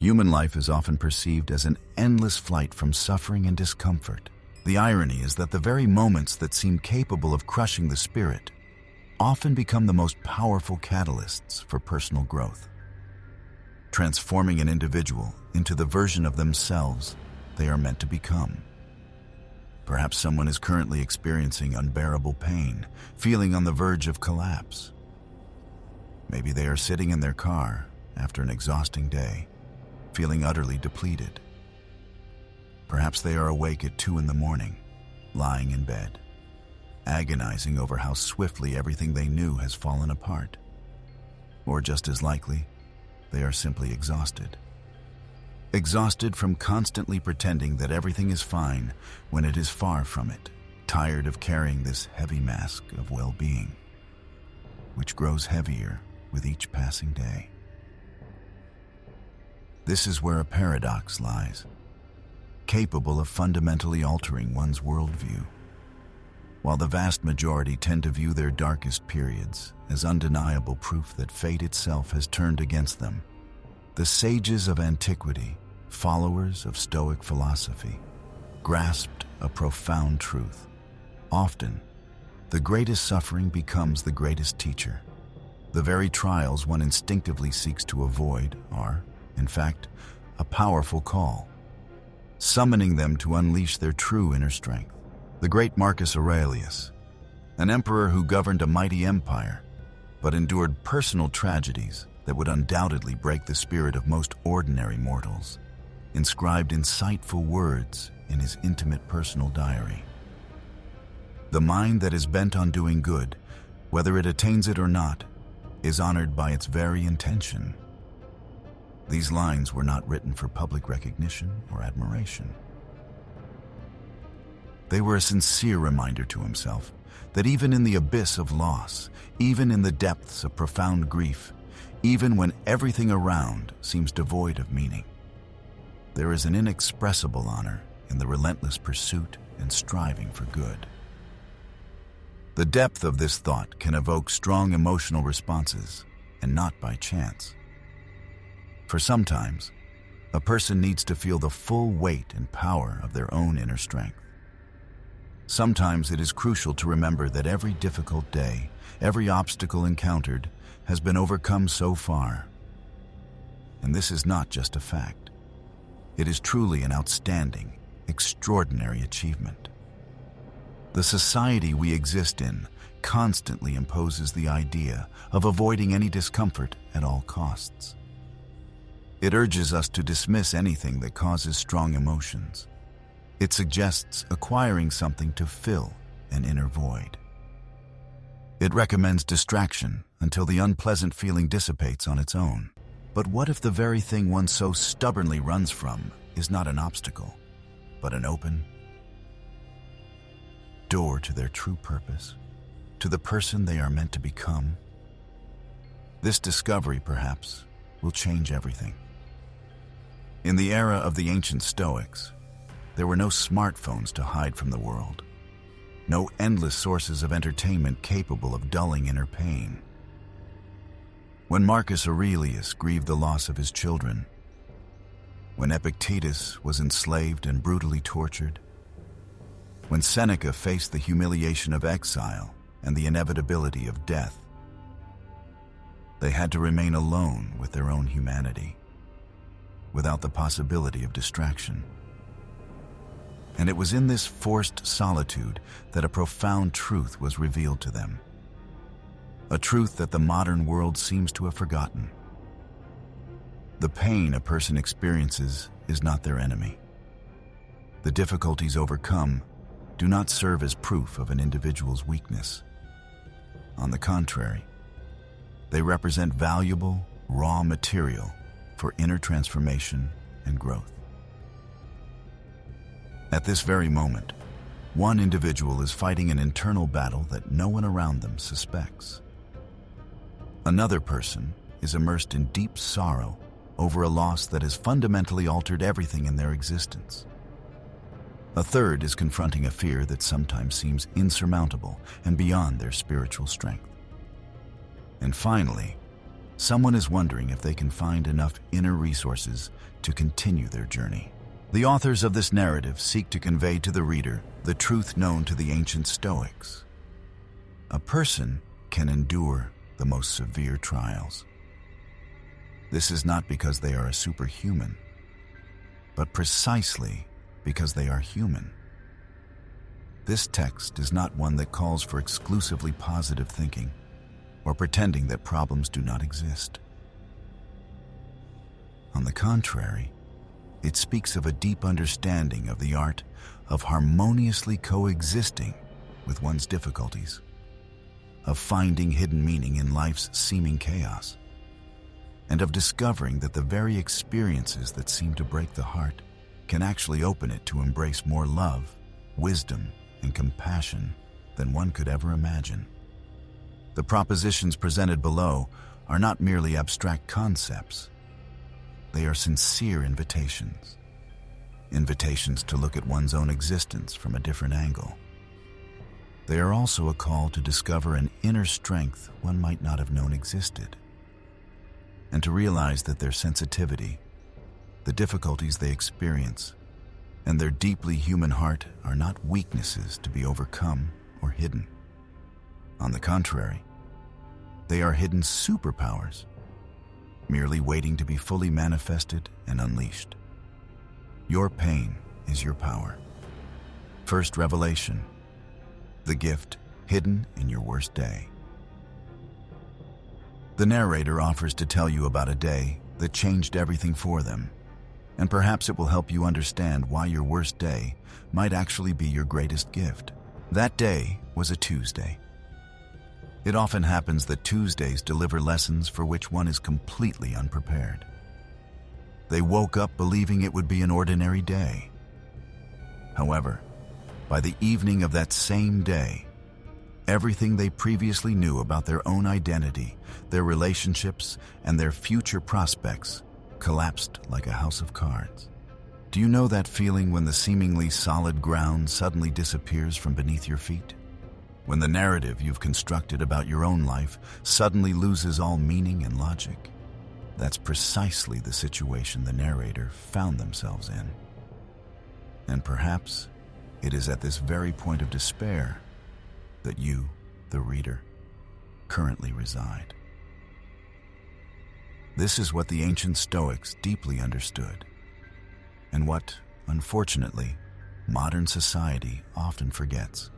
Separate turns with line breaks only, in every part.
Human life is often perceived as an endless flight from suffering and discomfort. The irony is that the very moments that seem capable of crushing the spirit often become the most powerful catalysts for personal growth, transforming an individual into the version of themselves they are meant to become. Perhaps someone is currently experiencing unbearable pain, feeling on the verge of collapse. Maybe they are sitting in their car after an exhausting day, feeling utterly depleted. Perhaps they are awake at 2 a.m, lying in bed, agonizing over how swiftly everything they knew has fallen apart. Or just as likely, they are simply exhausted. Exhausted from constantly pretending that everything is fine when it is far from it, tired of carrying this heavy mask of well-being, which grows heavier with each passing day. This is where a paradox lies, capable of fundamentally altering one's worldview. While the vast majority tend to view their darkest periods as undeniable proof that fate itself has turned against them, the sages of antiquity, followers of Stoic philosophy, grasped a profound truth. Often, the greatest suffering becomes the greatest teacher. The very trials one instinctively seeks to avoid are, in fact, a powerful call, summoning them to unleash their true inner strength. The great Marcus Aurelius, an emperor who governed a mighty empire, but endured personal tragedies that would undoubtedly break the spirit of most ordinary mortals, inscribed insightful words in his intimate personal diary. The mind that is bent on doing good, whether it attains it or not, is honored by its very intention. These lines were not written for public recognition or admiration. They were a sincere reminder to himself that even in the abyss of loss, even in the depths of profound grief, even when everything around seems devoid of meaning, there is an inexpressible honor in the relentless pursuit and striving for good. The depth of this thought can evoke strong emotional responses, and not by chance. For sometimes, a person needs to feel the full weight and power of their own inner strength. Sometimes it is crucial to remember that every difficult day, every obstacle encountered, has been overcome so far. And this is not just a fact. It is truly an outstanding, extraordinary achievement. The society we exist in constantly imposes the idea of avoiding any discomfort at all costs. It urges us to dismiss anything that causes strong emotions. It suggests acquiring something to fill an inner void. It recommends distraction until the unpleasant feeling dissipates on its own. But what if the very thing one so stubbornly runs from is not an obstacle, but an open door to their true purpose, to the person they are meant to become? This discovery, perhaps, will change everything. In the era of the ancient Stoics, there were no smartphones to hide from the world, no endless sources of entertainment capable of dulling inner pain. When Marcus Aurelius grieved the loss of his children, when Epictetus was enslaved and brutally tortured, when Seneca faced the humiliation of exile and the inevitability of death, they had to remain alone with their own humanity, without the possibility of distraction. And it was in this forced solitude that a profound truth was revealed to them. A truth that the modern world seems to have forgotten. The pain a person experiences is not their enemy. The difficulties overcome do not serve as proof of an individual's weakness. On the contrary, they represent valuable, raw material for inner transformation and growth. At this very moment, one individual is fighting an internal battle that no one around them suspects. Another person is immersed in deep sorrow over a loss that has fundamentally altered everything in their existence. A third is confronting a fear that sometimes seems insurmountable and beyond their spiritual strength. And finally, Someone is wondering if they can find enough inner resources to continue their journey. The authors of this narrative seek to convey to the reader the truth known to the ancient Stoics. A person can endure the most severe trials. This is not because they are a superhuman, but precisely because they are human. This text is not one that calls for exclusively positive thinking or pretending that problems do not exist. On the contrary, it speaks of a deep understanding of the art of harmoniously coexisting with one's difficulties, of finding hidden meaning in life's seeming chaos, and of discovering that the very experiences that seem to break the heart can actually open it to embrace more love, wisdom, and compassion than one could ever imagine. The propositions presented below are not merely abstract concepts. They are sincere invitations. Invitations to look at one's own existence from a different angle. They are also a call to discover an inner strength one might not have known existed, and to realize that their sensitivity, the difficulties they experience, and their deeply human heart are not weaknesses to be overcome or hidden. On the contrary, they are hidden superpowers, merely waiting to be fully manifested and unleashed. Your pain is your power. First revelation, the gift hidden in your worst day. The narrator offers to tell you about a day that changed everything for them, and perhaps it will help you understand why your worst day might actually be your greatest gift. That day was a Tuesday. It often happens that Tuesdays deliver lessons for which one is completely unprepared. They woke up believing it would be an ordinary day. However, by the evening of that same day, everything they previously knew about their own identity, their relationships, and their future prospects collapsed like a house of cards. Do you know that feeling when the seemingly solid ground suddenly disappears from beneath your feet? When the narrative you've constructed about your own life suddenly loses all meaning and logic? That's precisely the situation the narrator found themselves in. And perhaps it is at this very point of despair that you, the reader, currently reside. This is what the ancient Stoics deeply understood, and what, unfortunately, modern society often forgets.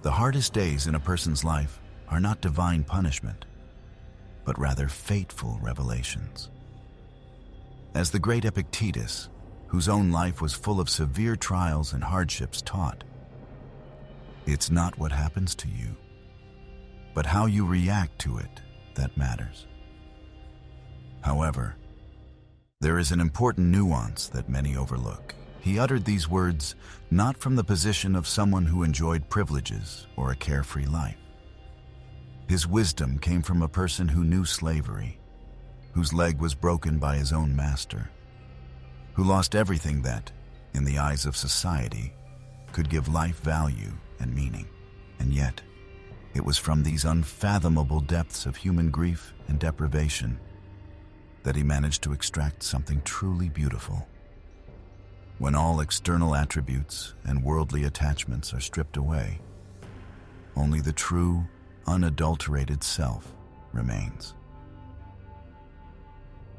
The hardest days in a person's life are not divine punishment, but rather fateful revelations. As the great Epictetus, whose own life was full of severe trials and hardships, taught, it's not what happens to you, but how you react to it that matters. However, there is an important nuance that many overlook. He uttered these words not from the position of someone who enjoyed privileges or a carefree life. His wisdom came from a person who knew slavery, whose leg was broken by his own master, who lost everything that, in the eyes of society, could give life value and meaning. And yet, it was from these unfathomable depths of human grief and deprivation that he managed to extract something truly beautiful. When all external attributes and worldly attachments are stripped away, only the true, unadulterated self remains.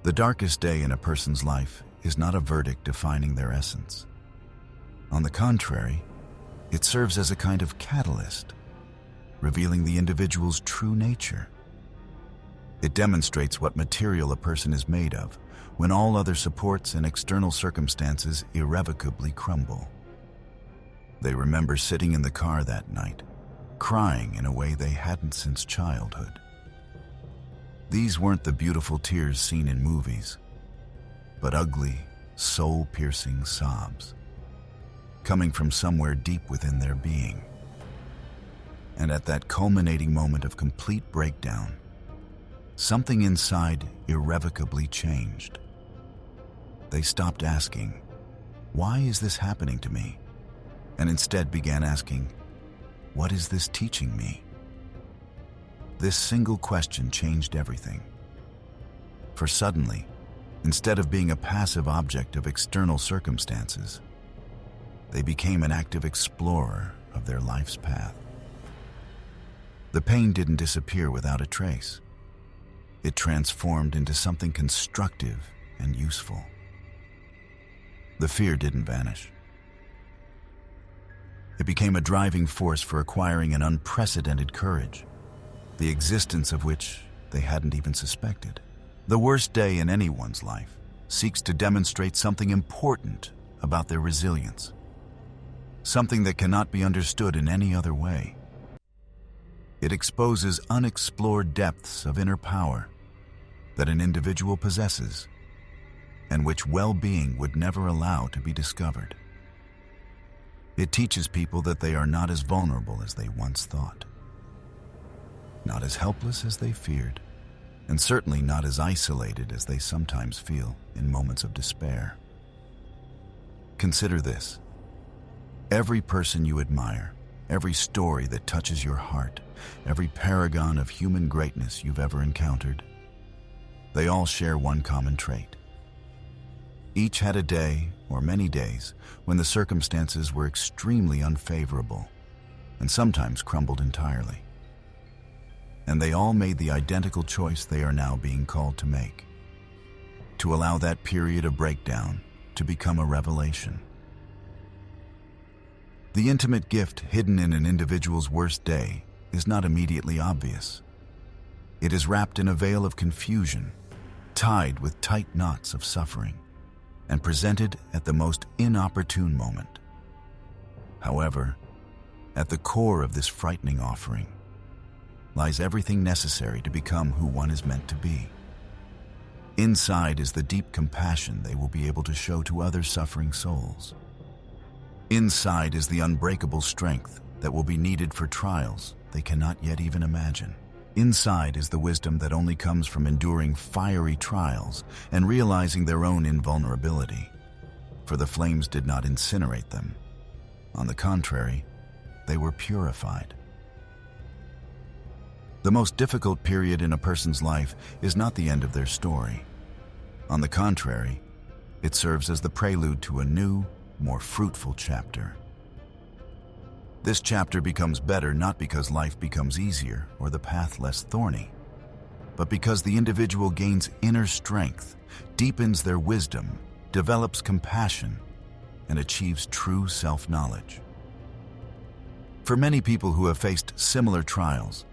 The darkest day in a person's life is not a verdict defining their essence. On the contrary, it serves as a kind of catalyst, revealing the individual's true nature. It demonstrates what material a person is made of when all other supports and external circumstances irrevocably crumble. They remember sitting in the car that night, crying in a way they hadn't since childhood. These weren't the beautiful tears seen in movies, but ugly, soul-piercing sobs, coming from somewhere deep within their being. And at that culminating moment of complete breakdown, something inside irrevocably changed. They stopped asking, "Why is this happening to me?" and instead began asking, "What is this teaching me?" This single question changed everything. For suddenly, instead of being a passive object of external circumstances, they became an active explorer of their life's path. The pain didn't disappear without a trace. It transformed into something constructive and useful. The fear didn't vanish. It became a driving force for acquiring an unprecedented courage, the existence of which they hadn't even suspected. The worst day in anyone's life seeks to demonstrate something important about their resilience, something that cannot be understood in any other way. It exposes unexplored depths of inner power that an individual possesses and which well-being would never allow to be discovered. It teaches people that they are not as vulnerable as they once thought, not as helpless as they feared, and certainly not as isolated as they sometimes feel in moments of despair. Consider this. Every person you admire, every story that touches your heart, every paragon of human greatness you've ever encountered, they all share one common trait. Each had a day, or many days, when the circumstances were extremely unfavorable and sometimes crumbled entirely. And they all made the identical choice they are now being called to make: to allow that period of breakdown to become a revelation. The intimate gift hidden in an individual's worst day is not immediately obvious. It is wrapped in a veil of confusion, tied with tight knots of suffering, and presented at the most inopportune moment. However, at the core of this frightening offering lies everything necessary to become who one is meant to be. Inside is the deep compassion they will be able to show to other suffering souls. Inside is the unbreakable strength that will be needed for trials they cannot yet even imagine. Inside is the wisdom that only comes from enduring fiery trials and realizing their own invulnerability, for the flames did not incinerate them. On the contrary, they were purified. The most difficult period in a person's life is not the end of their story. On the contrary, it serves as the prelude to a new, more fruitful chapter. This chapter becomes better not because life becomes easier or the path less thorny, but because the individual gains inner strength, deepens their wisdom, develops compassion, and achieves true self-knowledge. For many people who have faced similar trials,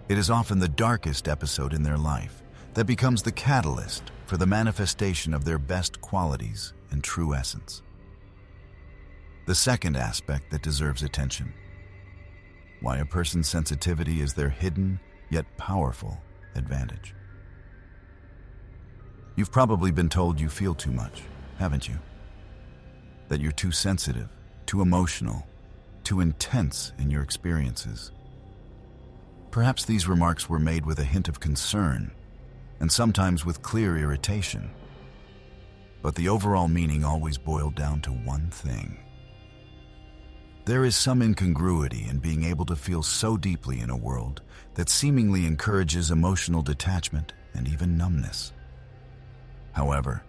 it is often the darkest episode in their life that becomes the catalyst for the manifestation of their best qualities and true essence. The second aspect that deserves attention: why a person's sensitivity is their hidden yet powerful advantage. You've probably been told you feel too much, haven't you? That you're too sensitive, too emotional, too intense in your experiences. Perhaps these remarks were made with a hint of concern, and sometimes with clear irritation. But the overall meaning always boiled down to one thing. There is some incongruity in being able to feel so deeply in a world that seemingly encourages emotional detachment and even numbness. However,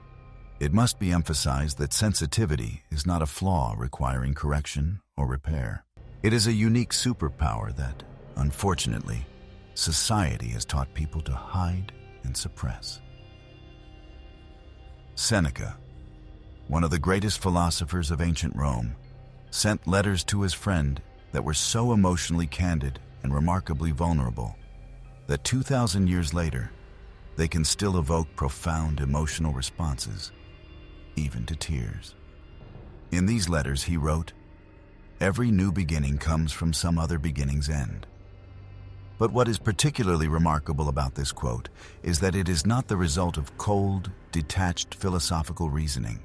it must be emphasized that sensitivity is not a flaw requiring correction or repair. It is a unique superpower that, unfortunately, society has taught people to hide and suppress. Seneca, one of the greatest philosophers of ancient Rome, sent letters to his friend that were so emotionally candid and remarkably vulnerable that 2,000 years later, they can still evoke profound emotional responses, even to tears. In these letters, he wrote, "Every new beginning comes from some other beginning's end." But what is particularly remarkable about this quote is that it is not the result of cold, detached philosophical reasoning.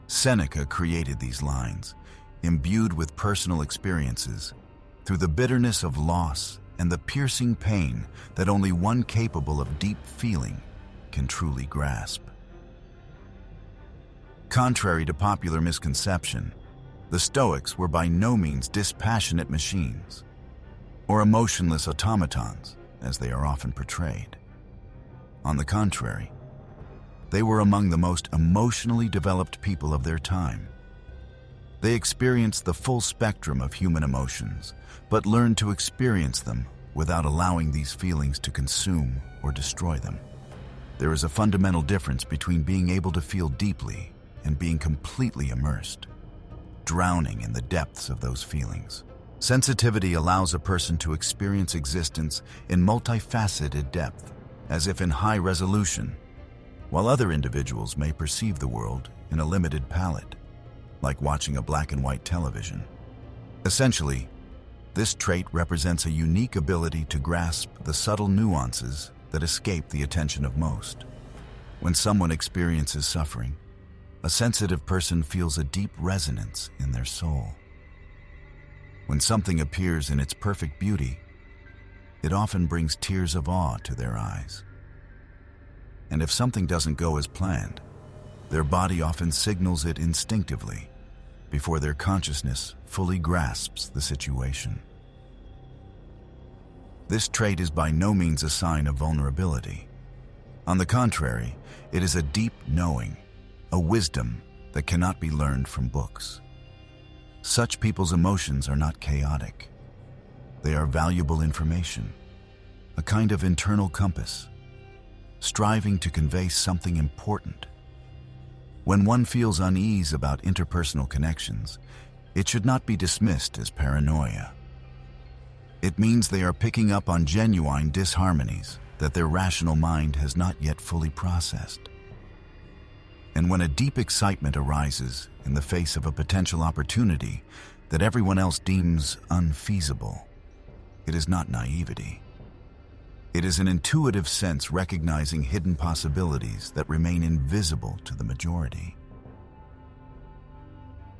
Seneca created these lines, imbued with personal experiences, through the bitterness of loss and the piercing pain that only one capable of deep feeling can truly grasp. Contrary to popular misconception, the Stoics were by no means dispassionate machines, or emotionless automatons, as they are often portrayed. On the contrary, They were among the most emotionally developed people of their time. They experienced the full spectrum of human emotions, but learned to experience them without allowing these feelings to consume or destroy them. There is a fundamental difference between being able to feel deeply and being completely immersed, drowning in the depths of those feelings. Sensitivity allows a person to experience existence in multifaceted depth, as if in high resolution, while other individuals may perceive the world in a limited palette, like watching a black and white television. Essentially, this trait represents a unique ability to grasp the subtle nuances that escape the attention of most. When someone experiences suffering, a sensitive person feels a deep resonance in their soul. When something appears in its perfect beauty, it often brings tears of awe to their eyes. And if something doesn't go as planned, their body often signals it instinctively before their consciousness fully grasps the situation. This trait is by no means a sign of vulnerability. On the contrary, it is a deep knowing, a wisdom that cannot be learned from books. Such people's emotions are not chaotic. They are valuable information, a kind of internal compass, striving to convey something important. When one feels unease about interpersonal connections, it should not be dismissed as paranoia. It means they are picking up on genuine disharmonies that their rational mind has not yet fully processed. And when a deep excitement arises in the face of a potential opportunity that everyone else deems unfeasible, it is not naivety. It is an intuitive sense recognizing hidden possibilities that remain invisible to the majority.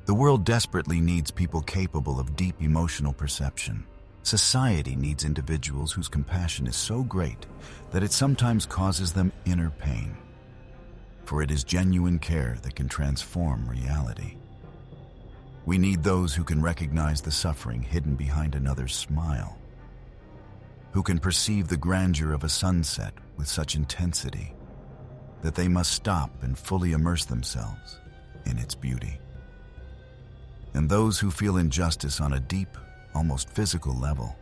The world desperately needs people capable of deep emotional perception. Society needs individuals whose compassion is so great that it sometimes causes them inner pain. For it is genuine care that can transform reality. We need those who can recognize the suffering hidden behind another's smile, who can perceive the grandeur of a sunset with such intensity that they must stop and fully immerse themselves in its beauty. And those who feel injustice on a deep, almost physical level,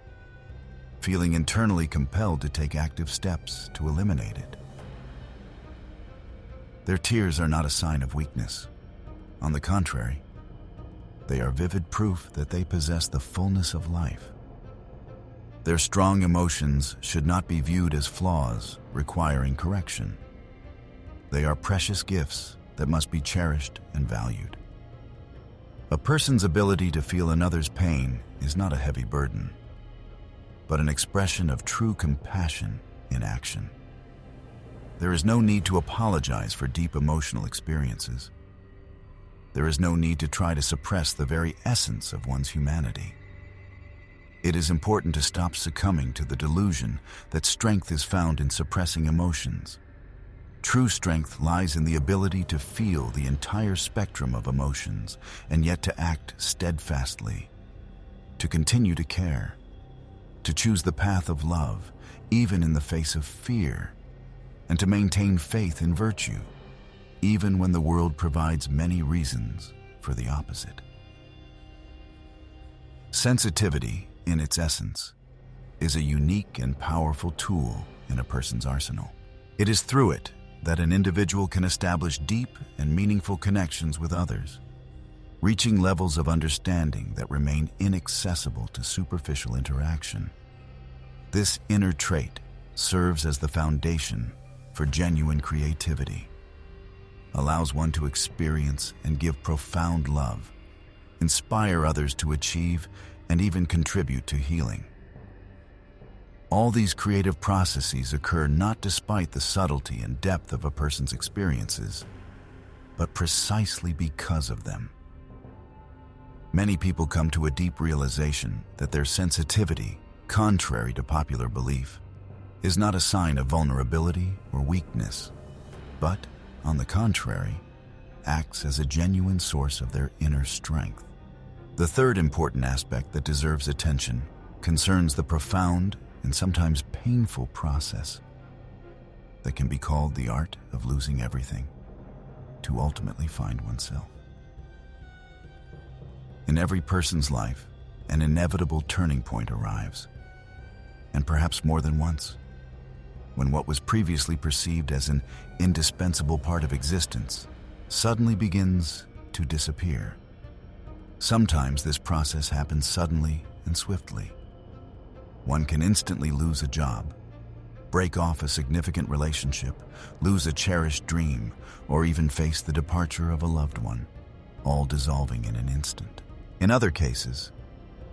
feeling internally compelled to take active steps to eliminate it. Their tears are not a sign of weakness. On the contrary, they are vivid proof that they possess the fullness of life. Their strong emotions should not be viewed as flaws requiring correction. They are precious gifts that must be cherished and valued. A person's ability to feel another's pain is not a heavy burden, but an expression of true compassion in action. There is no need to apologize for deep emotional experiences. There is no need to try to suppress the very essence of one's humanity. It is important to stop succumbing to the delusion that strength is found in suppressing emotions. True strength lies in the ability to feel the entire spectrum of emotions and yet to act steadfastly, to continue to care, to choose the path of love even in the face of fear, and to maintain faith in virtue even when the world provides many reasons for the opposite. Sensitivity, in its essence, is a unique and powerful tool in a person's arsenal. It is through it that an individual can establish deep and meaningful connections with others, reaching levels of understanding that remain inaccessible to superficial interaction. This inner trait serves as the foundation for genuine creativity, allows one to experience and give profound love, inspire others to achieve, and even contribute to healing. All these creative processes occur not despite the subtlety and depth of a person's experiences, but precisely because of them. Many people come to a deep realization that their sensitivity, contrary to popular belief, is not a sign of vulnerability or weakness, but, on the contrary, acts as a genuine source of their inner strength. The third important aspect that deserves attention concerns the profound and sometimes painful process that can be called the art of losing everything to ultimately find oneself. In every person's life, an inevitable turning point arrives, and perhaps more than once, when what was previously perceived as an indispensable part of existence suddenly begins to disappear. Sometimes this process happens suddenly and swiftly. One can instantly lose a job, break off a significant relationship, lose a cherished dream, or even face the departure of a loved one, all dissolving in an instant. In other cases,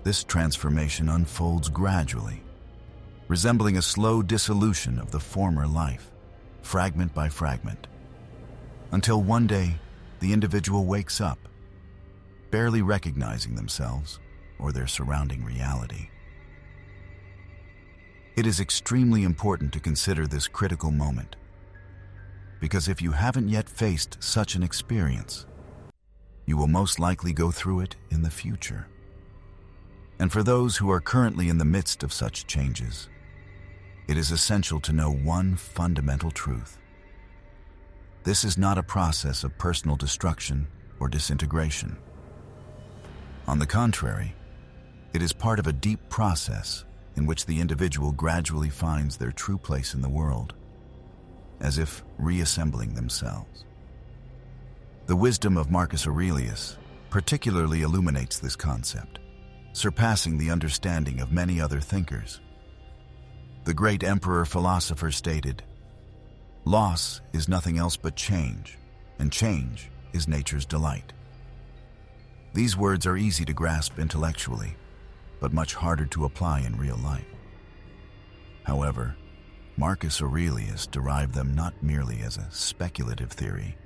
this transformation unfolds gradually, resembling a slow dissolution of the former life, fragment by fragment, until one day the individual wakes up, barely recognizing themselves or their surrounding reality. It is extremely important to consider this critical moment, because if you haven't yet faced such an experience, you will most likely go through it in the future. And for those who are currently in the midst of such changes, it is essential to know one fundamental truth. This is not a process of personal destruction or disintegration. On the contrary, it is part of a deep process in which the individual gradually finds their true place in the world, as if reassembling themselves. The wisdom of Marcus Aurelius particularly illuminates this concept, surpassing the understanding of many other thinkers. The great emperor-philosopher stated, "Loss is nothing else but change, and change is nature's delight." These words are easy to grasp intellectually, but much harder to apply in real life. However, Marcus Aurelius derived them not merely as a speculative theory,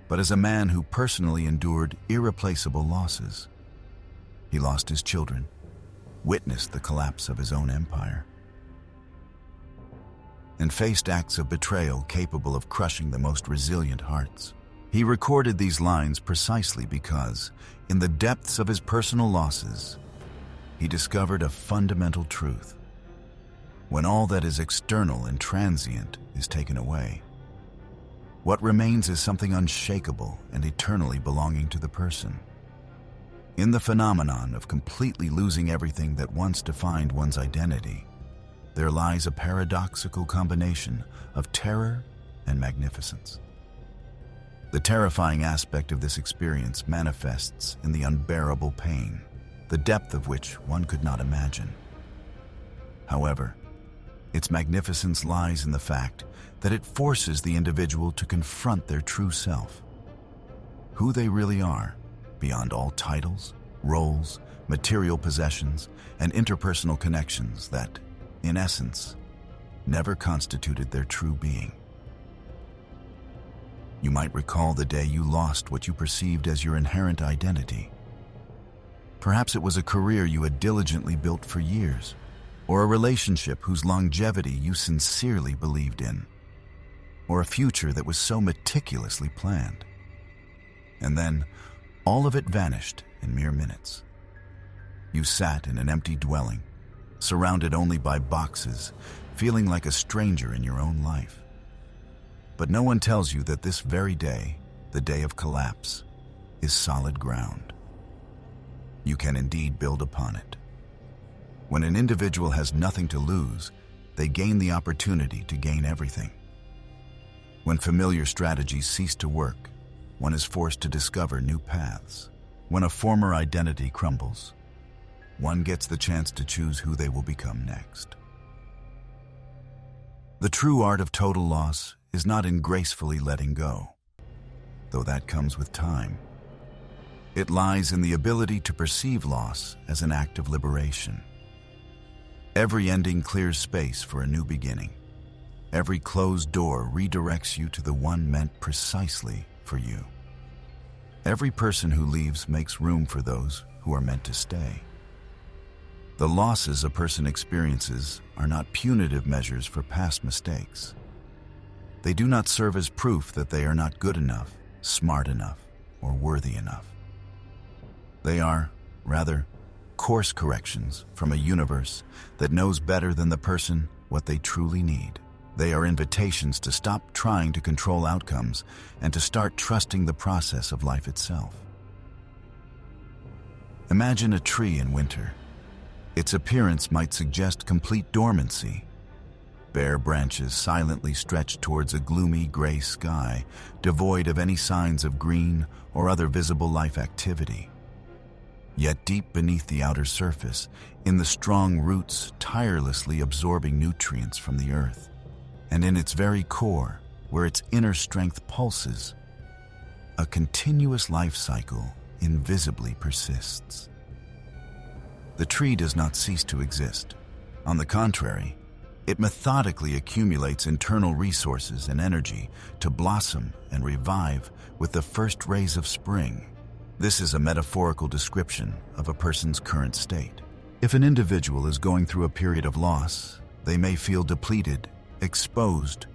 but as a man who personally endured irreplaceable losses. He lost his children, witnessed the collapse of his own empire, and faced acts of betrayal capable of crushing the most resilient hearts. He recorded these lines precisely because, in the depths of his personal losses, he discovered a fundamental truth. When all that is external and transient is taken away, what remains is something unshakable and eternally belonging to the person. In the phenomenon of completely losing everything that once defined one's identity, there lies a paradoxical combination of terror and magnificence. The terrifying aspect of this experience manifests in the unbearable pain, the depth of which one could not imagine. However, its magnificence lies in the fact that it forces the individual to confront their true self, who they really are, beyond all titles, roles, material possessions, and interpersonal connections that, in essence, never constituted their true being. You might recall the day you lost what you perceived as your inherent identity. Perhaps it was a career you had diligently built for years, or a relationship whose longevity you sincerely believed in, or a future that was so meticulously planned. And then, all of it vanished in mere minutes. You sat in an empty dwelling, surrounded only by boxes, feeling like a stranger in your own life. But no one tells you that this very day, the day of collapse, is solid ground. You can indeed build upon it. When an individual has nothing to lose, they gain the opportunity to gain everything. When familiar strategies cease to work, one is forced to discover new paths. When a former identity crumbles, one gets the chance to choose who they will become next. The true art of total loss is not in gracefully letting go, though that comes with time. It lies in the ability to perceive loss as an act of liberation. Every ending clears space for a new beginning. Every closed door redirects you to the one meant precisely for you. Every person who leaves makes room for those who are meant to stay. The losses a person experiences are not punitive measures for past mistakes. They do not serve as proof that they are not good enough, smart enough, or worthy enough. They are, rather, course corrections from a universe that knows better than the person what they truly need. They are invitations to stop trying to control outcomes and to start trusting the process of life itself. Imagine a tree in winter. Its appearance might suggest complete dormancy. Bare branches silently stretched towards a gloomy gray sky, devoid of any signs of green or other visible life activity. Yet deep beneath the outer surface, in the strong roots tirelessly absorbing nutrients from the earth, and in its very core, where its inner strength pulses, a continuous life cycle invisibly persists. The tree does not cease to exist. On the contrary, it methodically accumulates internal resources and energy to blossom and revive with the first rays of spring. This is a metaphorical description of a person's current state. If an individual is going through a period of loss, they may feel depleted, exposed,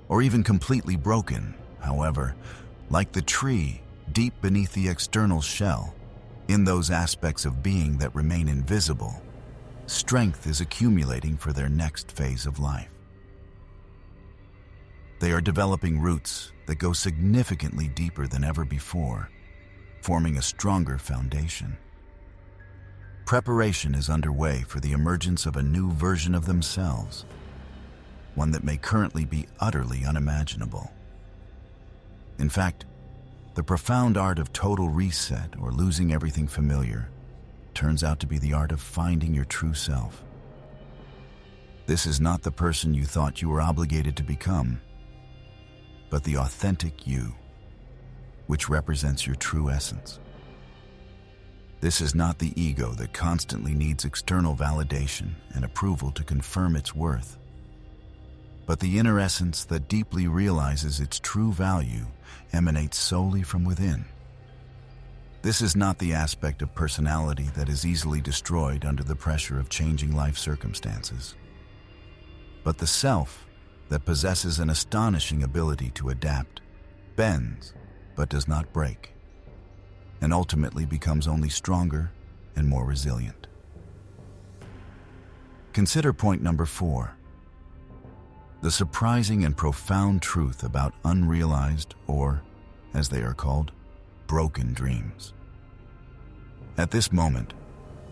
or even completely broken. However, like the tree deep beneath the external shell, in those aspects of being that remain invisible, strength is accumulating for their next phase of life. They are developing roots that go significantly deeper than ever before, forming a stronger foundation. Preparation is underway for the emergence of a new version of themselves, one that may currently be utterly unimaginable. In fact, the profound art of total reset or losing everything familiar turns out to be the art of finding your true self. This is not the person you thought you were obligated to become, but the authentic you, which represents your true essence. This is not the ego that constantly needs external validation and approval to confirm its worth, but the inner essence that deeply realizes its true value emanates solely from within. This is not the aspect of personality that is easily destroyed under the pressure of changing life circumstances, but the self that possesses an astonishing ability to adapt, bends, but does not break, and ultimately becomes only stronger and more resilient. Consider point number 4. The surprising and profound truth about unrealized, or, as they are called, broken dreams. At this moment,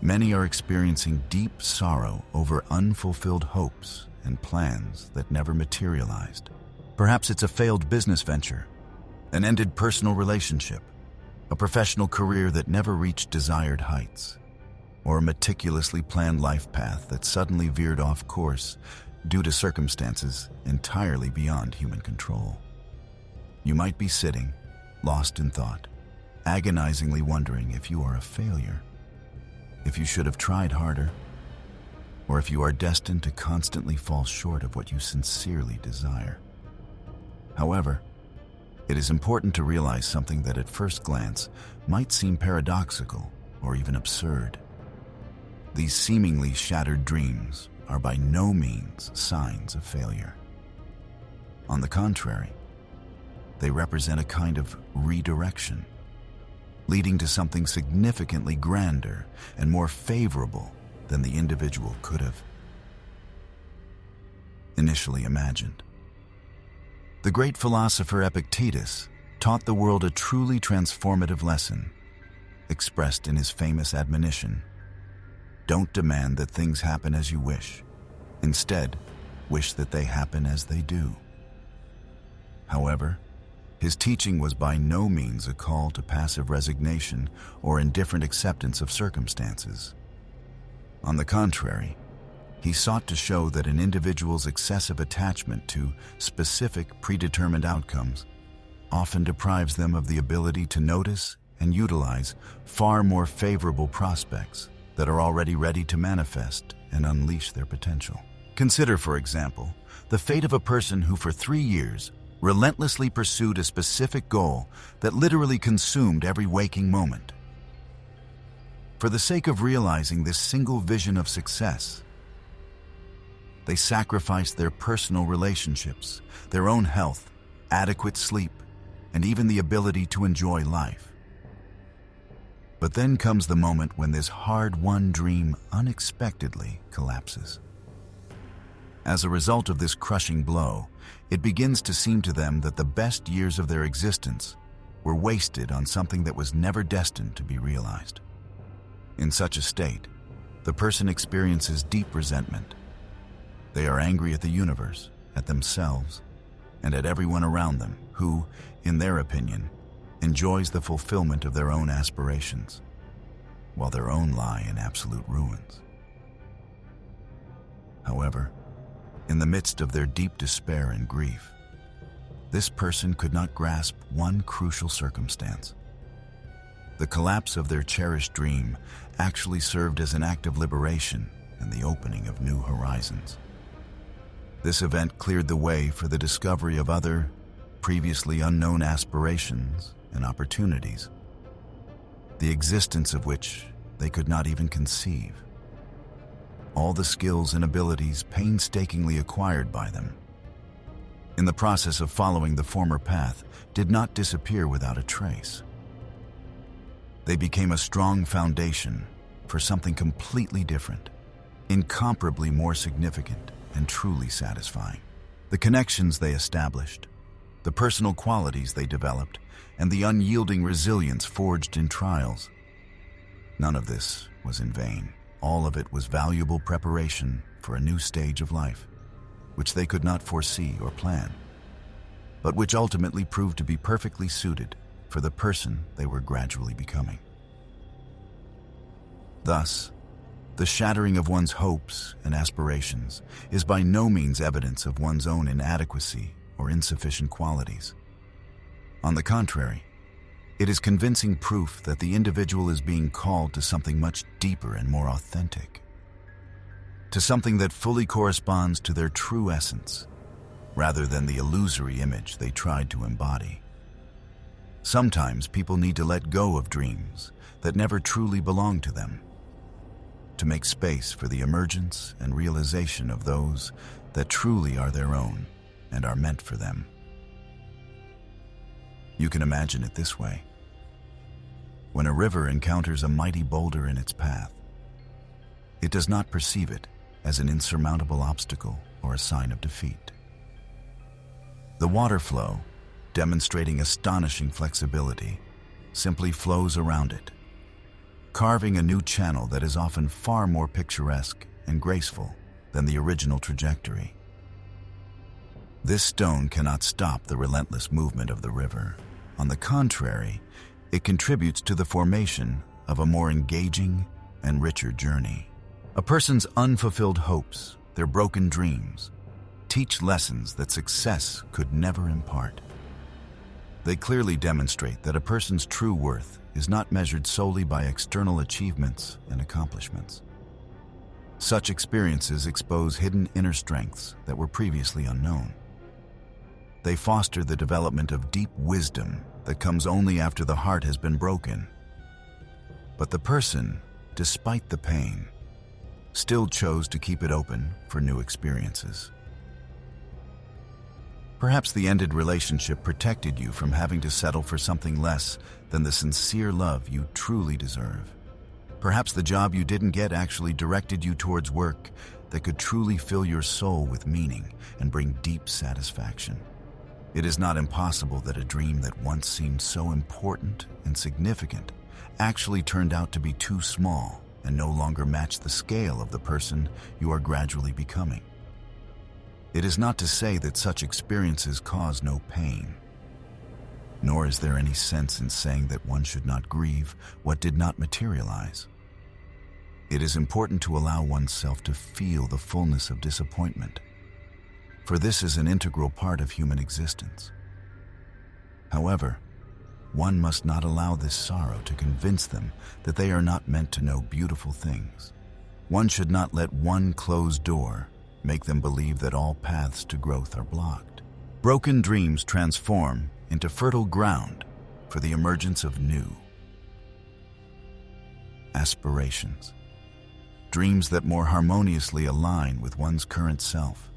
many are experiencing deep sorrow over unfulfilled hopes and plans that never materialized. Perhaps it's a failed business venture, an ended personal relationship, a professional career that never reached desired heights, or a meticulously planned life path that suddenly veered off course due to circumstances entirely beyond human control. You might be sitting, lost in thought, agonizingly wondering if you are a failure, if you should have tried harder, or if you are destined to constantly fall short of what you sincerely desire. However, it is important to realize something that at first glance might seem paradoxical or even absurd. These seemingly shattered dreams are by no means signs of failure. On the contrary, they represent a kind of redirection, leading to something significantly grander and more favorable than the individual could have initially imagined. The great philosopher Epictetus taught the world a truly transformative lesson, expressed in his famous admonition: don't demand that things happen as you wish. Instead, wish that they happen as they do. However, his teaching was by no means a call to passive resignation or indifferent acceptance of circumstances. On the contrary, he sought to show that an individual's excessive attachment to specific predetermined outcomes often deprives them of the ability to notice and utilize far more favorable prospects that are already ready to manifest and unleash their potential. Consider, for example, the fate of a person who for 3 years relentlessly pursued a specific goal that literally consumed every waking moment. For the sake of realizing this single vision of success, they sacrificed their personal relationships, their own health, adequate sleep, and even the ability to enjoy life. But then comes the moment when this hard-won dream unexpectedly collapses. As a result of this crushing blow, it begins to seem to them that the best years of their existence were wasted on something that was never destined to be realized. In such a state, the person experiences deep resentment. They are angry at the universe, at themselves, and at everyone around them who, in their opinion, enjoys the fulfillment of their own aspirations, while their own lie in absolute ruins. However, in the midst of their deep despair and grief, this person could not grasp one crucial circumstance. The collapse of their cherished dream actually served as an act of liberation and the opening of new horizons. This event cleared the way for the discovery of other, previously unknown aspirations and opportunities, the existence of which they could not even conceive. All the skills and abilities painstakingly acquired by them in the process of following the former path did not disappear without a trace. They became a strong foundation for something completely different, incomparably more significant and truly satisfying. The connections they established, the personal qualities they developed, and the unyielding resilience forged in trials. None of this was in vain. All of it was valuable preparation for a new stage of life, which they could not foresee or plan, but which ultimately proved to be perfectly suited for the person they were gradually becoming. Thus, the shattering of one's hopes and aspirations is by no means evidence of one's own inadequacy or insufficient qualities. On the contrary, it is convincing proof that the individual is being called to something much deeper and more authentic, to something that fully corresponds to their true essence, rather than the illusory image they tried to embody. Sometimes people need to let go of dreams that never truly belong to them, to make space for the emergence and realization of those that truly are their own and are meant for them. You can imagine it this way. When a river encounters a mighty boulder in its path, it does not perceive it as an insurmountable obstacle or a sign of defeat. The water flow, demonstrating astonishing flexibility, simply flows around it, carving a new channel that is often far more picturesque and graceful than the original trajectory. This stone cannot stop the relentless movement of the river. On the contrary, it contributes to the formation of a more engaging and richer journey. A person's unfulfilled hopes, their broken dreams, teach lessons that success could never impart. They clearly demonstrate that a person's true worth is not measured solely by external achievements and accomplishments. Such experiences expose hidden inner strengths that were previously unknown. They foster the development of deep wisdom that comes only after the heart has been broken. But the person, despite the pain, still chose to keep it open for new experiences. Perhaps the ended relationship protected you from having to settle for something less than the sincere love you truly deserve. Perhaps the job you didn't get actually directed you towards work that could truly fill your soul with meaning and bring deep satisfaction. It is not impossible that a dream that once seemed so important and significant actually turned out to be too small and no longer match the scale of the person you are gradually becoming. It is not to say that such experiences cause no pain, nor is there any sense in saying that one should not grieve what did not materialize. It is important to allow oneself to feel the fullness of disappointment, for this is an integral part of human existence. However, one must not allow this sorrow to convince them that they are not meant to know beautiful things. One should not let one closed door make them believe that all paths to growth are blocked. Broken dreams transform into fertile ground for the emergence of new aspirations, dreams that more harmoniously align with one's current self,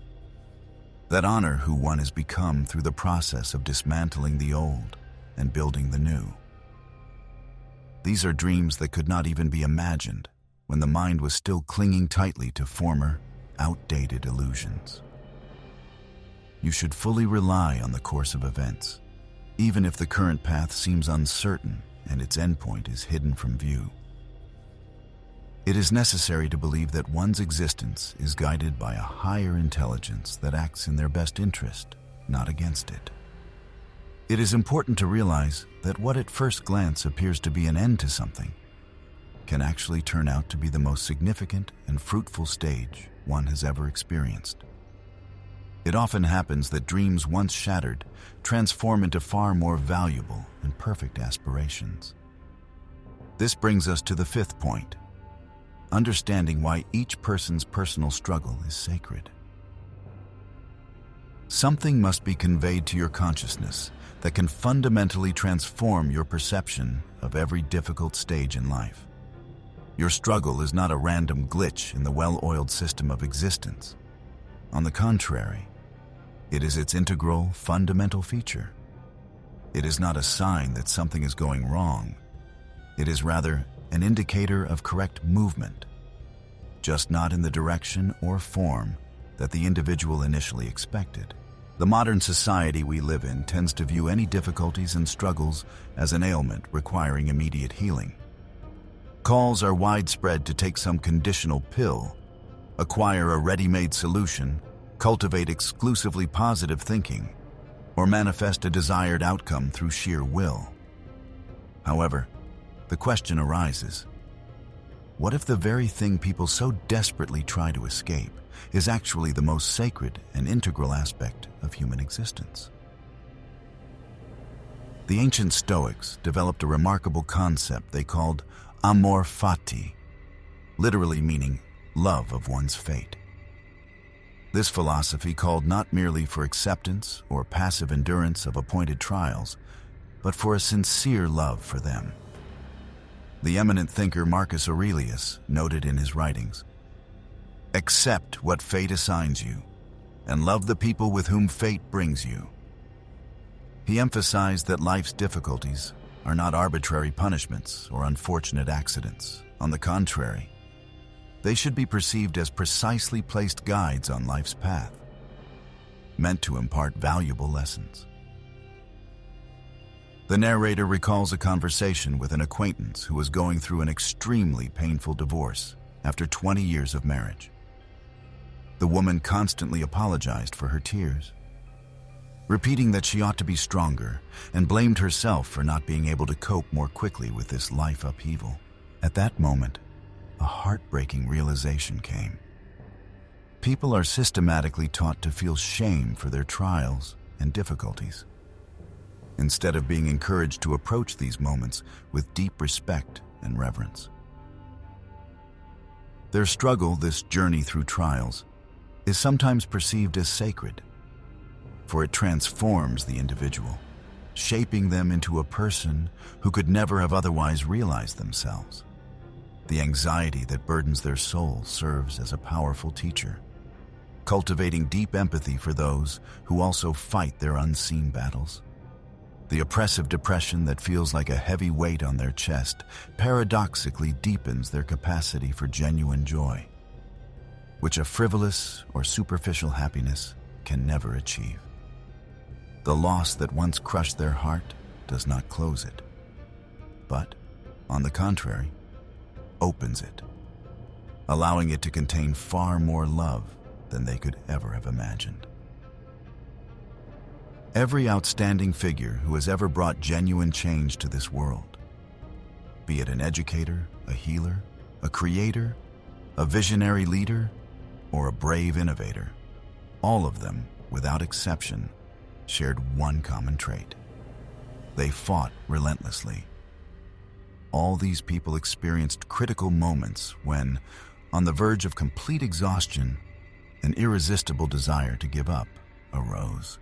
that honor who one has become through the process of dismantling the old and building the new. These are dreams that could not even be imagined when the mind was still clinging tightly to former, outdated illusions. You should fully rely on the course of events, even if the current path seems uncertain and its endpoint is hidden from view. It is necessary to believe that one's existence is guided by a higher intelligence that acts in their best interest, not against it. It is important to realize that what at first glance appears to be an end to something can actually turn out to be the most significant and fruitful stage one has ever experienced. It often happens that dreams once shattered transform into far more valuable and perfect aspirations. This brings us to the fifth point: understanding why each person's personal struggle is sacred. Something must be conveyed to your consciousness that can fundamentally transform your perception of every difficult stage in life. Your struggle is not a random glitch in the well-oiled system of existence. On the contrary, it is its integral, fundamental feature. It is not a sign that something is going wrong. It is rather an indicator of correct movement, just not in the direction or form that the individual initially expected. The modern society we live in tends to view any difficulties and struggles as an ailment requiring immediate healing. Calls are widespread to take some conditional pill, acquire a ready-made solution, cultivate exclusively positive thinking, or manifest a desired outcome through sheer will. However, the question arises: what if the very thing people so desperately try to escape is actually the most sacred and integral aspect of human existence? The ancient Stoics developed a remarkable concept they called amor fati, literally meaning love of one's fate. This philosophy called not merely for acceptance or passive endurance of appointed trials, but for a sincere love for them. The eminent thinker Marcus Aurelius noted in his writings, "Accept what fate assigns you, and love the people with whom fate brings you." He emphasized that life's difficulties are not arbitrary punishments or unfortunate accidents. On the contrary, they should be perceived as precisely placed guides on life's path, meant to impart valuable lessons. The narrator recalls a conversation with an acquaintance who was going through an extremely painful divorce after 20 years of marriage. The woman constantly apologized for her tears, repeating that she ought to be stronger, and blamed herself for not being able to cope more quickly with this life upheaval. At that moment, a heartbreaking realization came. People are systematically taught to feel shame for their trials and difficulties, instead of being encouraged to approach these moments with deep respect and reverence. Their struggle, this journey through trials, is sometimes perceived as sacred, for it transforms the individual, shaping them into a person who could never have otherwise realized themselves. The anxiety that burdens their soul serves as a powerful teacher, cultivating deep empathy for those who also fight their unseen battles. The oppressive depression that feels like a heavy weight on their chest paradoxically deepens their capacity for genuine joy, which a frivolous or superficial happiness can never achieve. The loss that once crushed their heart does not close it, but, on the contrary, opens it, allowing it to contain far more love than they could ever have imagined. Every outstanding figure who has ever brought genuine change to this world, be it an educator, a healer, a creator, a visionary leader, or a brave innovator, all of them, without exception, shared one common trait: they fought relentlessly. All these people experienced critical moments when, on the verge of complete exhaustion, an irresistible desire to give up arose.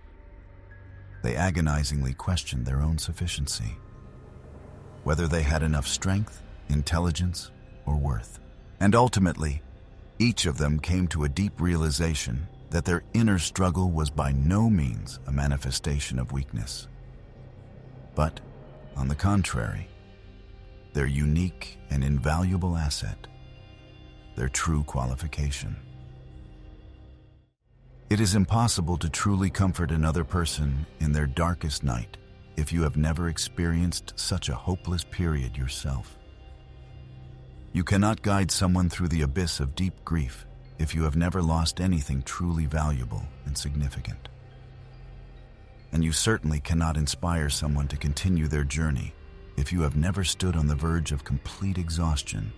They agonizingly questioned their own sufficiency, whether they had enough strength, intelligence, or worth. And ultimately, each of them came to a deep realization that their inner struggle was by no means a manifestation of weakness, but, on the contrary, their unique and invaluable asset, their true qualification. It is impossible to truly comfort another person in their darkest night if you have never experienced such a hopeless period yourself. You cannot guide someone through the abyss of deep grief if you have never lost anything truly valuable and significant. And you certainly cannot inspire someone to continue their journey if you have never stood on the verge of complete exhaustion,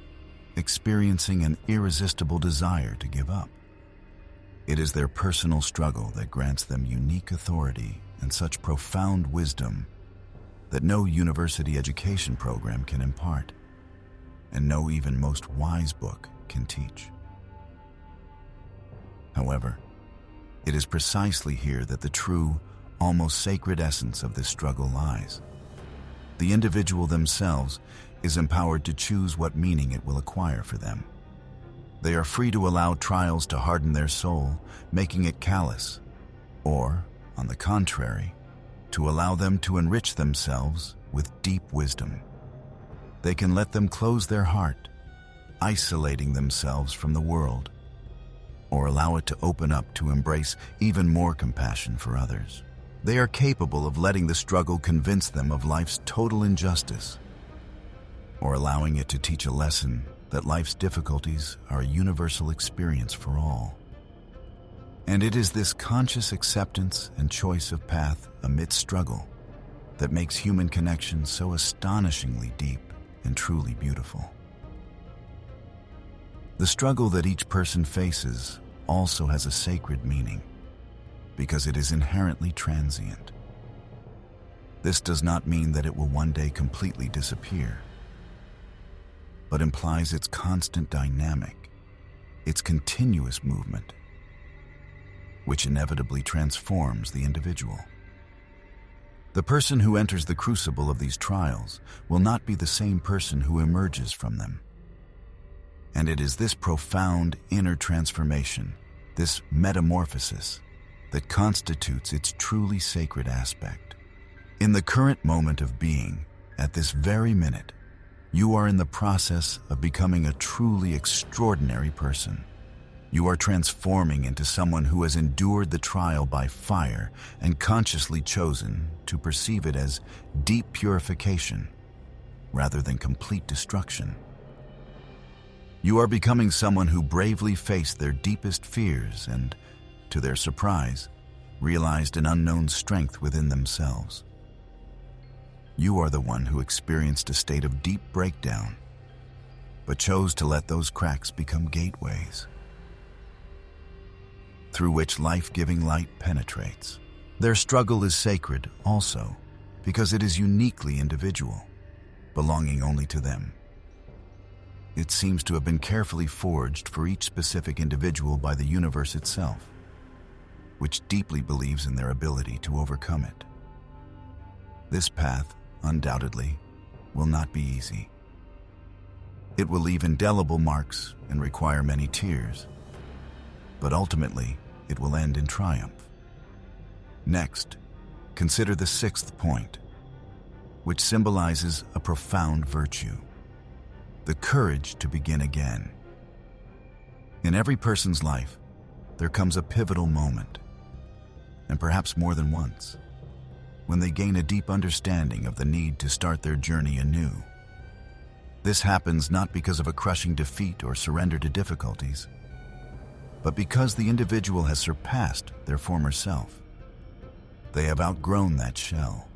experiencing an irresistible desire to give up. It is their personal struggle that grants them unique authority and such profound wisdom that no university education program can impart, and no even most wise book can teach. However, it is precisely here that the true, almost sacred essence of this struggle lies. The individual themselves is empowered to choose what meaning it will acquire for them. They are free to allow trials to harden their soul, making it callous, or, on the contrary, to allow them to enrich themselves with deep wisdom. They can let them close their heart, isolating themselves from the world, or allow it to open up to embrace even more compassion for others. They are capable of letting the struggle convince them of life's total injustice, or allowing it to teach a lesson that life's difficulties are a universal experience for all. And it is this conscious acceptance and choice of path amidst struggle that makes human connection so astonishingly deep and truly beautiful. The struggle that each person faces also has a sacred meaning, because it is inherently transient. This does not mean that it will one day completely disappear, but implies its constant dynamic, its continuous movement, which inevitably transforms the individual. The person who enters the crucible of these trials will not be the same person who emerges from them. And it is this profound inner transformation, this metamorphosis, that constitutes its truly sacred aspect. In the current moment of being, at this very minute, you are in the process of becoming a truly extraordinary person. You are transforming into someone who has endured the trial by fire and consciously chosen to perceive it as deep purification rather than complete destruction. You are becoming someone who bravely faced their deepest fears and, to their surprise, realized an unknown strength within themselves. You are the one who experienced a state of deep breakdown, but chose to let those cracks become gateways through which life-giving light penetrates. Their struggle is sacred also because it is uniquely individual, belonging only to them. It seems to have been carefully forged for each specific individual by the universe itself, which deeply believes in their ability to overcome it. This path, undoubtedly, will not be easy. It will leave indelible marks and require many tears, but ultimately, it will end in triumph. Next, consider the sixth point, which symbolizes a profound virtue: the courage to begin again. In every person's life, there comes a pivotal moment, and perhaps more than once, when they gain a deep understanding of the need to start their journey anew. This happens not because of a crushing defeat or surrender to difficulties, but because the individual has surpassed their former self. They have outgrown that shell,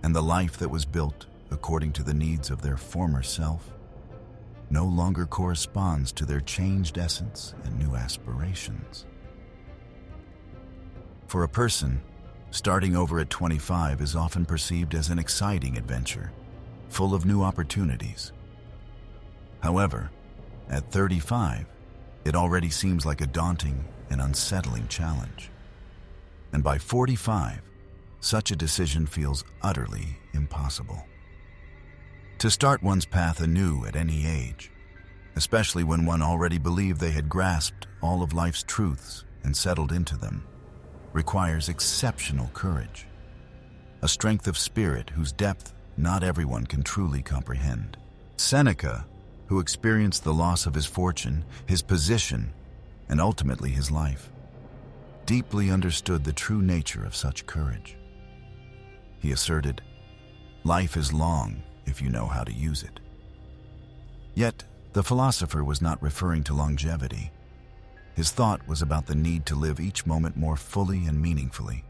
and the life that was built according to the needs of their former self no longer corresponds to their changed essence and new aspirations. For a person, starting over at 25 is often perceived as an exciting adventure, full of new opportunities. However, at 35, it already seems like a daunting and unsettling challenge. And by 45, such a decision feels utterly impossible. To start one's path anew at any age, especially when one already believed they had grasped all of life's truths and settled into them, requires exceptional courage, a strength of spirit whose depth not everyone can truly comprehend. Seneca, who experienced the loss of his fortune, his position, and ultimately his life, deeply understood the true nature of such courage. He asserted, "Life is long if you know how to use it." Yet, the philosopher was not referring to longevity. His thought was about the need to live each moment more fully and meaningfully,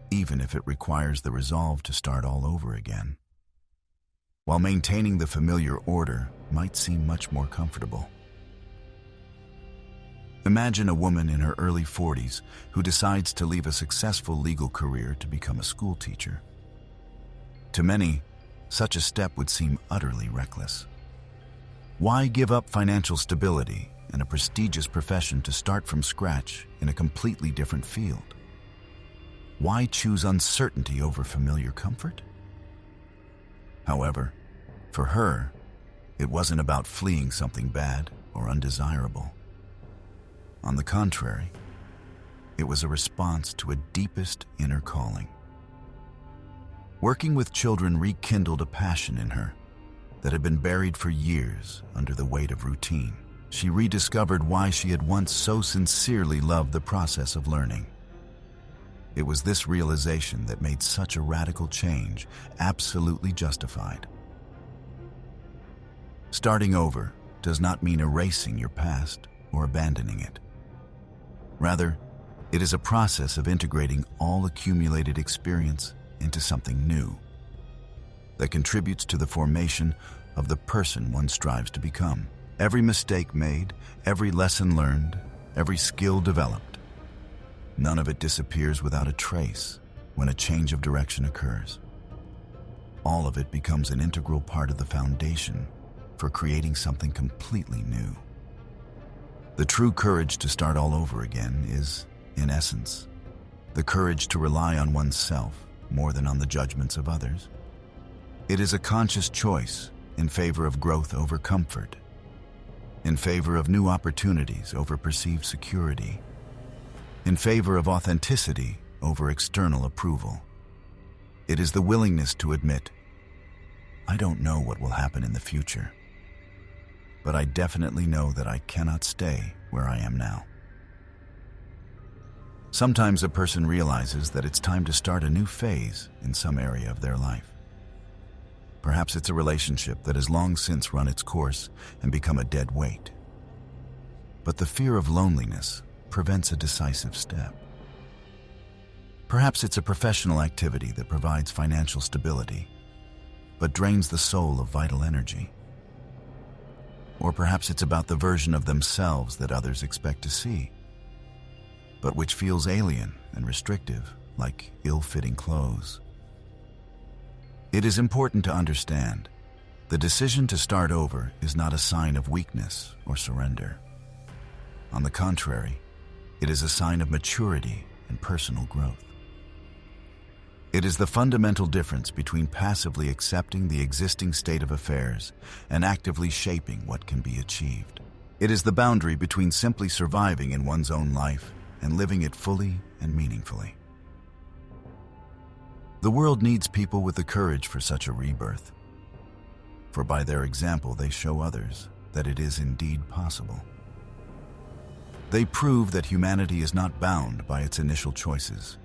even if it requires the resolve to start all over again. While maintaining the familiar order might seem much more comfortable. Imagine a woman in her early 40s who decides to leave a successful legal career to become a school teacher. To many, such a step would seem utterly reckless. Why give up financial stability and a prestigious profession to start from scratch in a completely different field? Why choose uncertainty over familiar comfort? However, for her, it wasn't about fleeing something bad or undesirable. On the contrary, it was a response to a deepest inner calling. Working with children rekindled a passion in her that had been buried for years under the weight of routine. She rediscovered why she had once so sincerely loved the process of learning. It was this realization that made such a radical change absolutely justified. Starting over does not mean erasing your past or abandoning it. Rather, it is a process of integrating all accumulated experience into something new that contributes to the formation of the person one strives to become. Every mistake made, every lesson learned, every skill developed, none of it disappears without a trace when a change of direction occurs. All of it becomes an integral part of the foundation for creating something completely new. The true courage to start all over again is, in essence, the courage to rely on oneself more than on the judgments of others. It is a conscious choice in favor of growth over comfort, in favor of new opportunities over perceived security, in favor of authenticity over external approval. It is the willingness to admit, I don't know what will happen in the future, but I definitely know that I cannot stay where I am now. Sometimes a person realizes that it's time to start a new phase in some area of their life. Perhaps it's a relationship that has long since run its course and become a dead weight. But the fear of loneliness prevents a decisive step. Perhaps it's a professional activity that provides financial stability, but drains the soul of vital energy. Or perhaps it's about the version of themselves that others expect to see, but which feels alien and restrictive, like ill-fitting clothes. It is important to understand the decision to start over is not a sign of weakness or surrender. On the contrary, it is a sign of maturity and personal growth. It is the fundamental difference between passively accepting the existing state of affairs and actively shaping what can be achieved. It is the boundary between simply surviving in one's own life and living it fully and meaningfully. The world needs people with the courage for such a rebirth, for by their example they show others that it is indeed possible. They prove that humanity is not bound by its initial choices,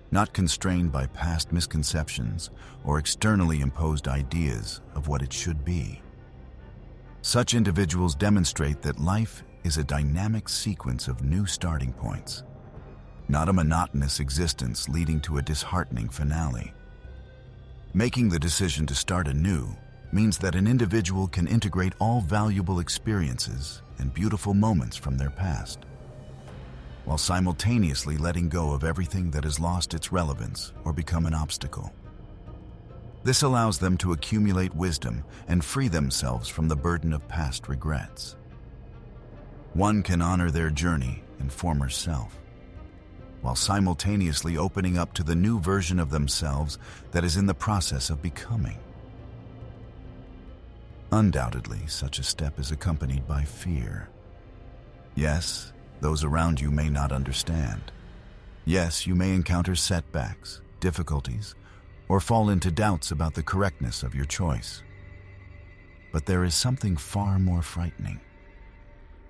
not constrained by past misconceptions or externally imposed ideas of what it should be. Such individuals demonstrate that life is a dynamic sequence of new starting points, not a monotonous existence leading to a disheartening finale. Making the decision to start anew means that an individual can integrate all valuable experiences and beautiful moments from their past, while simultaneously letting go of everything that has lost its relevance or become an obstacle. This allows them to accumulate wisdom and free themselves from the burden of past regrets. One can honor their journey and former self, while simultaneously opening up to the new version of themselves that is in the process of becoming. Undoubtedly, such a step is accompanied by fear. Yes, those around you may not understand. Yes, you may encounter setbacks, difficulties, or fall into doubts about the correctness of your choice. But there is something far more frightening.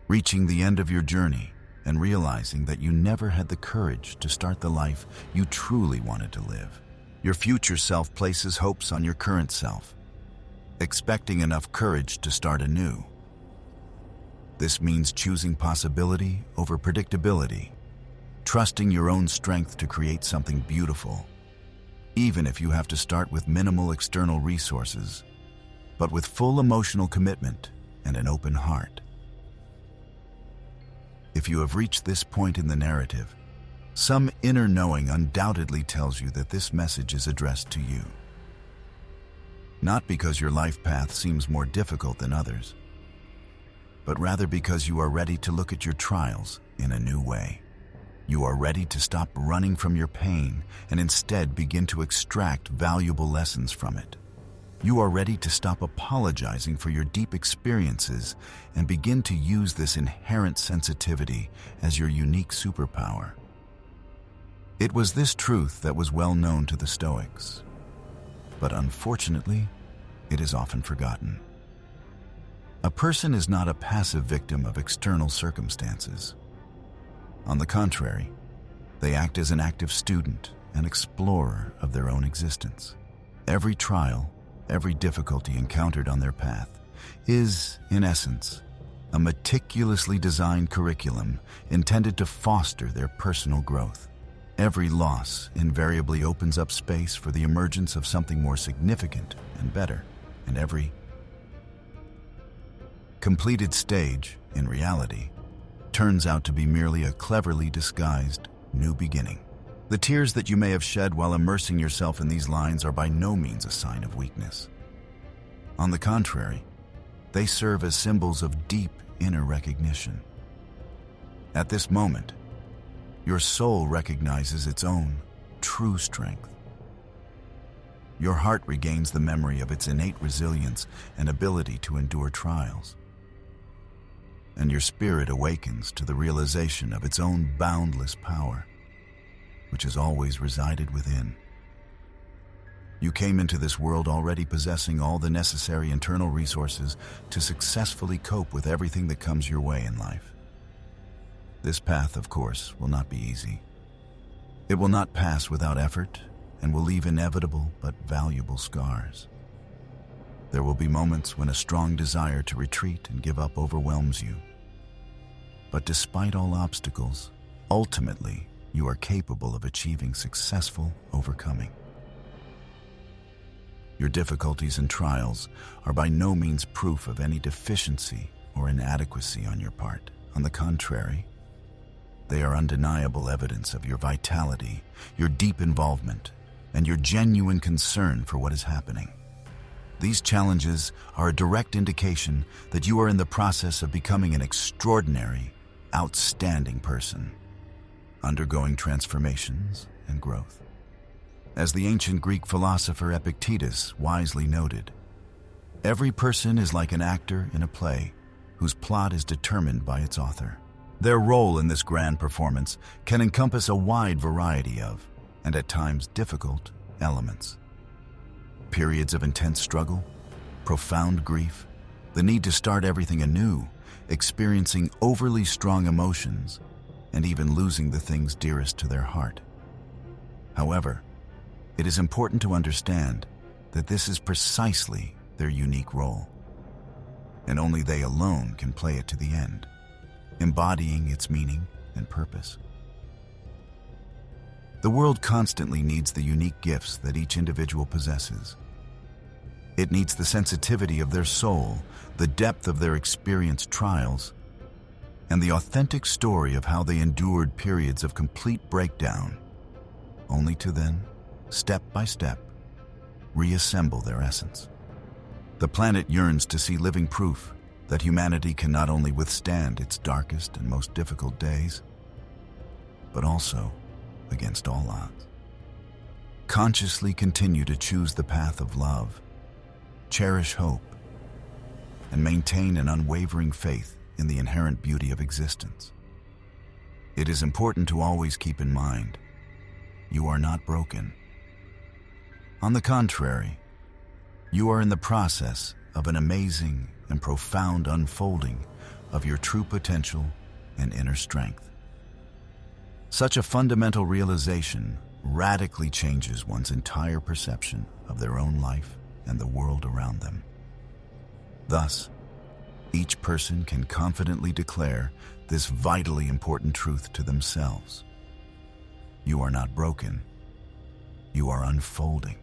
Reaching the end of your journey and realizing that you never had the courage to start the life you truly wanted to live. Your future self places hopes on your current self, expecting enough courage to start anew. This means choosing possibility over predictability, trusting your own strength to create something beautiful, even if you have to start with minimal external resources, but with full emotional commitment and an open heart. If you have reached this point in the narrative, some inner knowing undoubtedly tells you that this message is addressed to you. Not because your life path seems more difficult than others, but rather because you are ready to look at your trials in a new way. You are ready to stop running from your pain and instead begin to extract valuable lessons from it. You are ready to stop apologizing for your deep experiences and begin to use this inherent sensitivity as your unique superpower. It was this truth that was well known to the Stoics, but unfortunately, it is often forgotten. A person is not a passive victim of external circumstances. On the contrary, they act as an active student and explorer of their own existence. Every trial, every difficulty encountered on their path is, in essence, a meticulously designed curriculum intended to foster their personal growth. Every loss invariably opens up space for the emergence of something more significant and better, and every completed stage, in reality, turns out to be merely a cleverly disguised new beginning. The tears that you may have shed while immersing yourself in these lines are by no means a sign of weakness. On the contrary, they serve as symbols of deep inner recognition. At this moment, your soul recognizes its own true strength. Your heart regains the memory of its innate resilience and ability to endure trials. And your spirit awakens to the realization of its own boundless power, which has always resided within. You came into this world already possessing all the necessary internal resources to successfully cope with everything that comes your way in life. This path, of course, will not be easy. It will not pass without effort and will leave inevitable but valuable scars. There will be moments when a strong desire to retreat and give up overwhelms you. But despite all obstacles, ultimately, you are capable of achieving successful overcoming. Your difficulties and trials are by no means proof of any deficiency or inadequacy on your part. On the contrary, they are undeniable evidence of your vitality, your deep involvement, and your genuine concern for what is happening. These challenges are a direct indication that you are in the process of becoming an extraordinary, outstanding person, undergoing transformations and growth. As the ancient Greek philosopher Epictetus wisely noted, every person is like an actor in a play whose plot is determined by its author. Their role in this grand performance can encompass a wide variety of, and at times difficult, elements. Periods of intense struggle, profound grief, the need to start everything anew, experiencing overly strong emotions, and even losing the things dearest to their heart. However, it is important to understand that this is precisely their unique role, and only they alone can play it to the end, embodying its meaning and purpose. The world constantly needs the unique gifts that each individual possesses. It needs the sensitivity of their soul, the depth of their experienced trials, and the authentic story of how they endured periods of complete breakdown, only to then, step by step, reassemble their essence. The planet yearns to see living proof that humanity can not only withstand its darkest and most difficult days, but also, against all odds, consciously continue to choose the path of love, cherish hope, and maintain an unwavering faith in the inherent beauty of existence. It is important to always keep in mind, you are not broken. On the contrary, you are in the process of an amazing and profound unfolding of your true potential and inner strength. Such a fundamental realization radically changes one's entire perception of their own life and the world around them. Thus, each person can confidently declare this vitally important truth to themselves. You are not broken. You are unfolding.